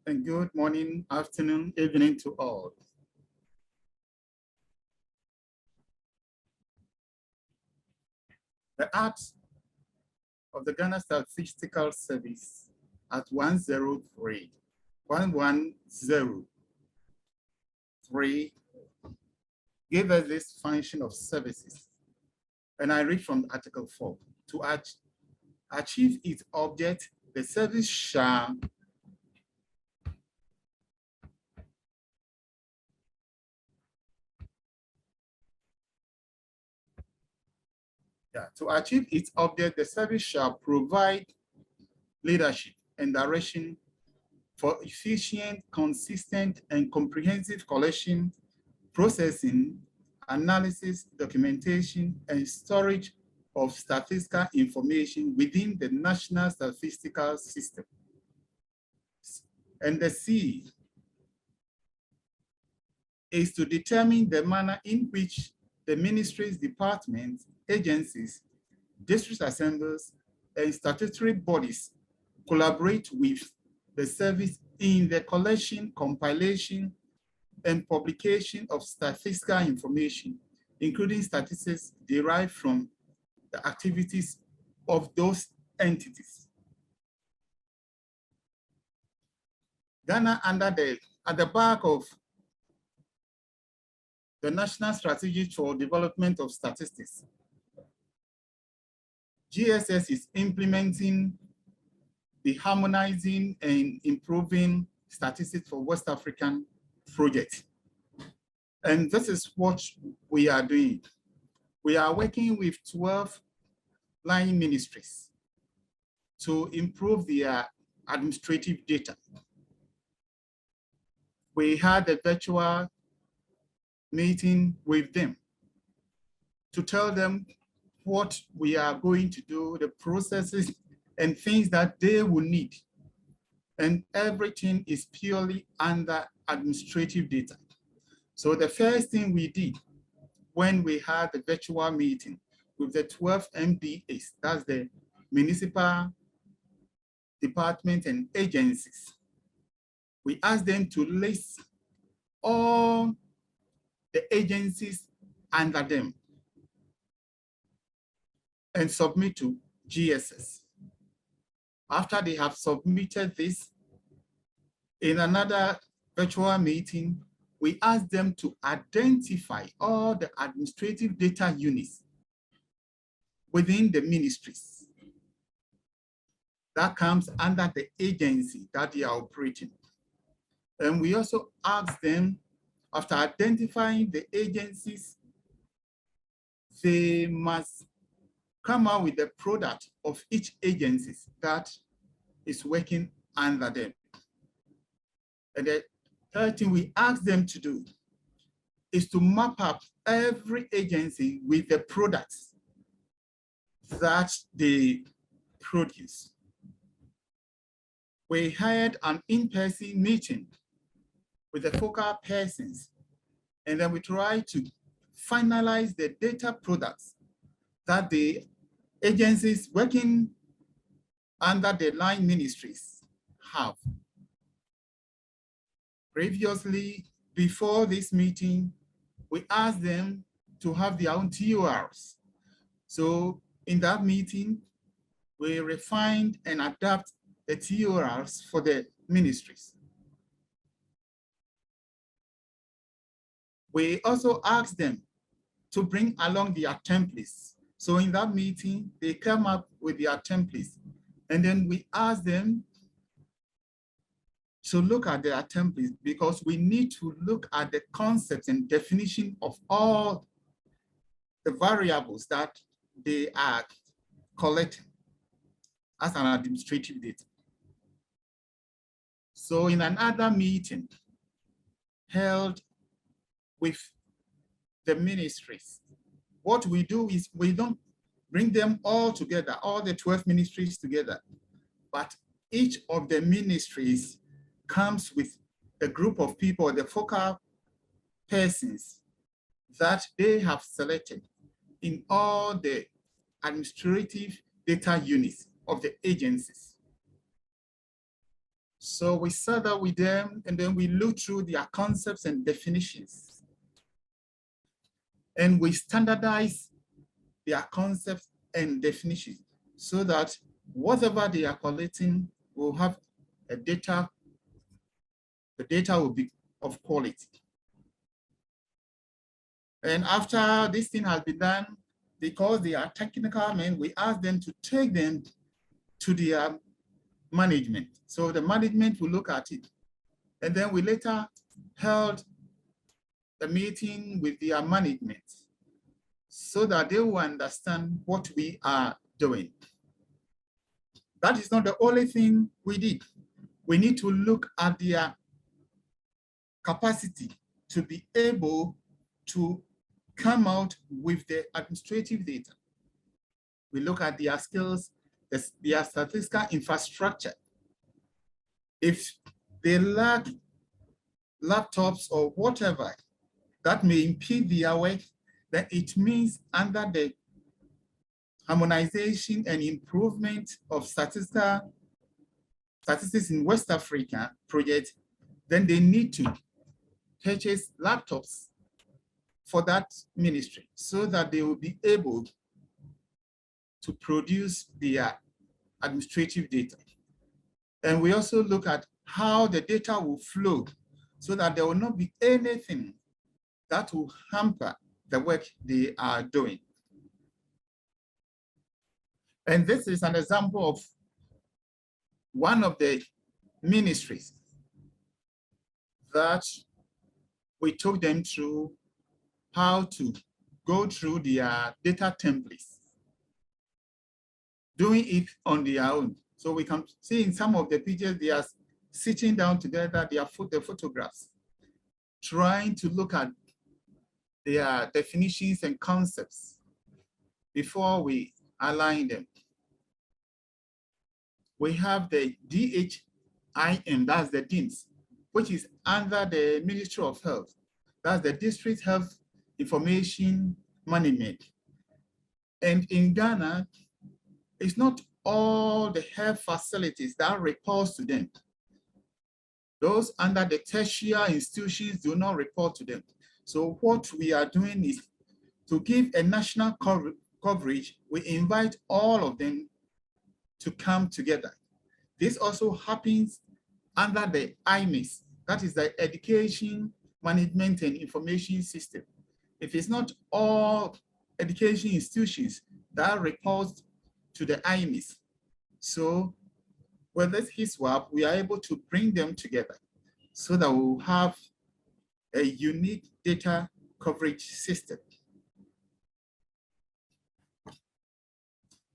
and good morning, afternoon, evening to all. The Act of the Ghana Statistical Service at 103 gave us this function of services. And I read from Article 4. To achieve its object, the service shall to achieve its object, the service shall provide leadership and direction for efficient, consistent, and comprehensive collection, processing, analysis, documentation, and storage of statistical information within the National Statistical System. And the C is to determine the manner in which the ministries, departments, agencies, district assemblies, and statutory bodies collaborate with the service in the collection, compilation, and publication of statistical information, including statistics derived from the activities of those entities. Ghana, at the back of the National Strategy for Development of Statistics, GSS is implementing the Harmonizing and Improving Statistics for West African project. And this is what we are doing. We are working with 12 line ministries to improve their administrative data. We had a virtual meeting with them to tell them what we are going to do, the processes and things that they will need. And everything is purely under administrative data. So the first thing we did when we had the virtual meeting with the 12 MDAs, that's the municipal departments and agencies, we asked them to list all the agencies under them and submit to GSS. After they have submitted this, in another virtual meeting, we asked them to identify all the administrative data units within the ministries that comes under the agency that they are operating. And we also asked them, after identifying the agencies, they must come out with the product of each agency that is working under them. And the third thing we asked them to do is to map up every agency with the products that they produce. We had an in-person meeting with the focal persons, and then we tried to finalize the data products that the agencies working under the line ministries have. Previously, before this meeting, we asked them to have their own TORs. So in that meeting, we refined and adapt the TORs for the ministries. We also asked them to bring along their templates. So in that meeting, they came up with their templates. And then we asked them to look at their templates because we need to look at the concepts and definition of all the variables that they are collecting as an administrative data. So in another meeting held with the ministries, what we do is we don't bring them all together, all the 12 ministries together, but each of the ministries comes with a group of people, the focal persons that they have selected in all the administrative data units of the agencies. So we sat down with them and then we looked through their concepts and definitions. And we standardized their concepts and definitions so that whatever they are collecting will have a data, the data will be of quality. And after this thing has been done, because they are technical men, we ask them to take them to their management. So the management will look at it. And then we later held a meeting with their management so that they will understand what we are doing. That is not the only thing we did. We need to look at their capacity to be able to come out with the administrative data. We look at their skills, their statistical infrastructure. If they lack laptops or whatever that may impede their work, then it means under the harmonization and improvement of statistics in West Africa project, then they need to purchase laptops for that ministry so that they will be able to produce their administrative data. And we also look at how the data will flow so that there will not be anything that will hamper the work they are doing. And this is an example of one of the ministries that we took them through how to go through their data templates, doing it on their own. So we can see in some of the pictures, they are sitting down together, the photographs, trying to look at their definitions and concepts before we align them. We have the DHIM, that's the DIMS, which is under the Ministry of Health. That's the District Health Information Management. And in Ghana, it's not all the health facilities that reports to them. Those under the tertiary institutions do not report to them. So what we are doing is to give a national coverage. We invite all of them to come together. This also happens under the IMIS, that is the Education Management and Information System. It is not all education institutions that report to the IMIS. So with this HISWAP, we are able to bring them together so that we'll have a unique data coverage system.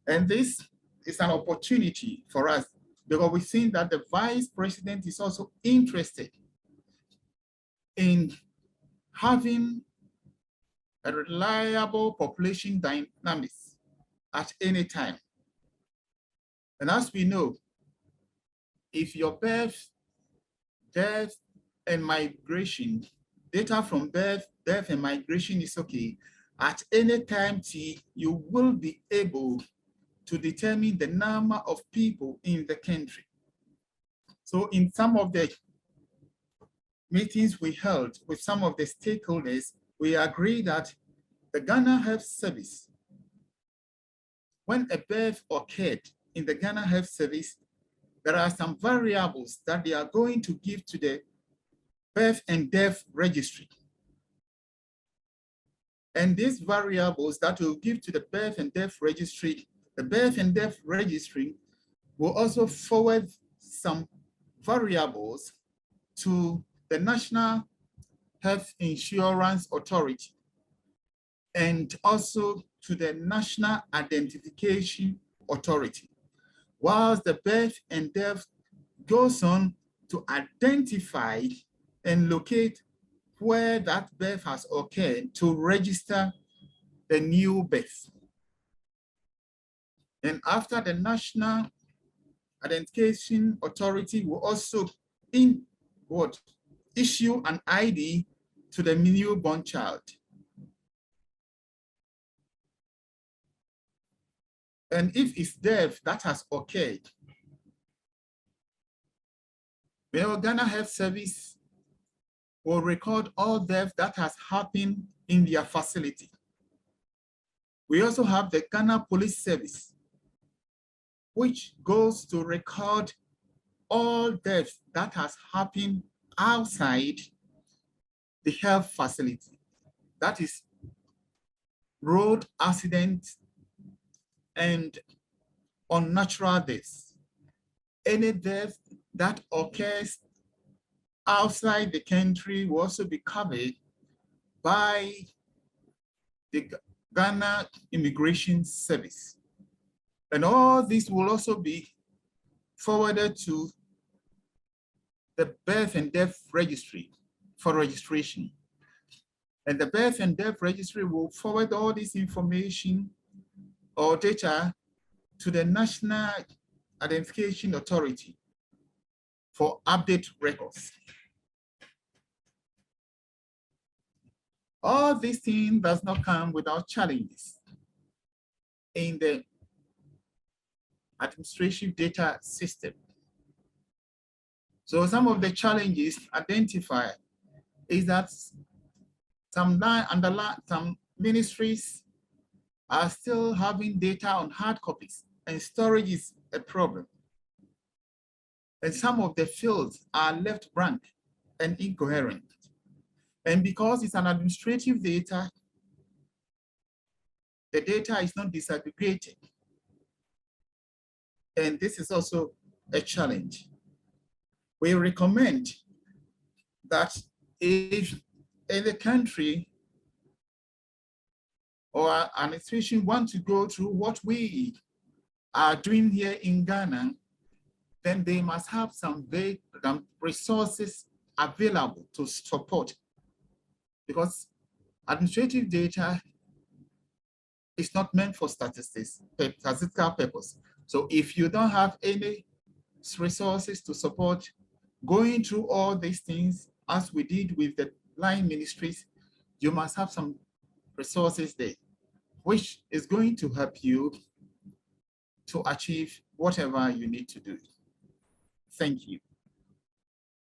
And this is an opportunity for us because we think that the vice president is also interested in having a reliable population dynamics at any time. And as we know, if your birth, death, and migration, data from birth, death, and migration is okay, at any time T, you will be able to determine the number of people in the country. So in some of the meetings we held with some of the stakeholders, we agreed that the Ghana Health Service, when a birth occurred in the Ghana Health Service, there are some variables that they are going to give to the birth and death registry. And these variables that will give to the birth and death registry, the birth and death registry will also forward some variables to the National Health Insurance Authority and also to the National Identification Authority. Whilst the birth and death goes on to identify and locate where that birth has occurred to register the new birth. And after the National Identification Authority will also issue an ID to the newborn child. And if it's death that has occurred, Ghana Health Service will record all deaths that has happened in their facility. We also have the Ghana Police Service, which goes to record all deaths that has happened outside the health facility. That is road accidents and unnatural deaths. Any death that occurs outside the country will also be covered by the Ghana Immigration Service. And all this will also be forwarded to the Birth and Death Registry for registration. And the Birth and Death Registry will forward all this information or data to the National Identification Authority for update records. All these things does not come without challenges in the administrative data system. So some of the challenges identified is that some ministries are still having data on hard copies, and storage is a problem. And some of the fields are left blank and incoherent. And because it's an administrative data, the data is not disaggregated. And this is also a challenge. We recommend that if any country or an institution want to go through what we are doing here in Ghana, then they must have some resources available to support, because administrative data is not meant for statistical purpose. So if you don't have any resources to support going through all these things, as we did with the line ministries, you must have some resources there, which is going to help you to achieve whatever you need to do. Thank you.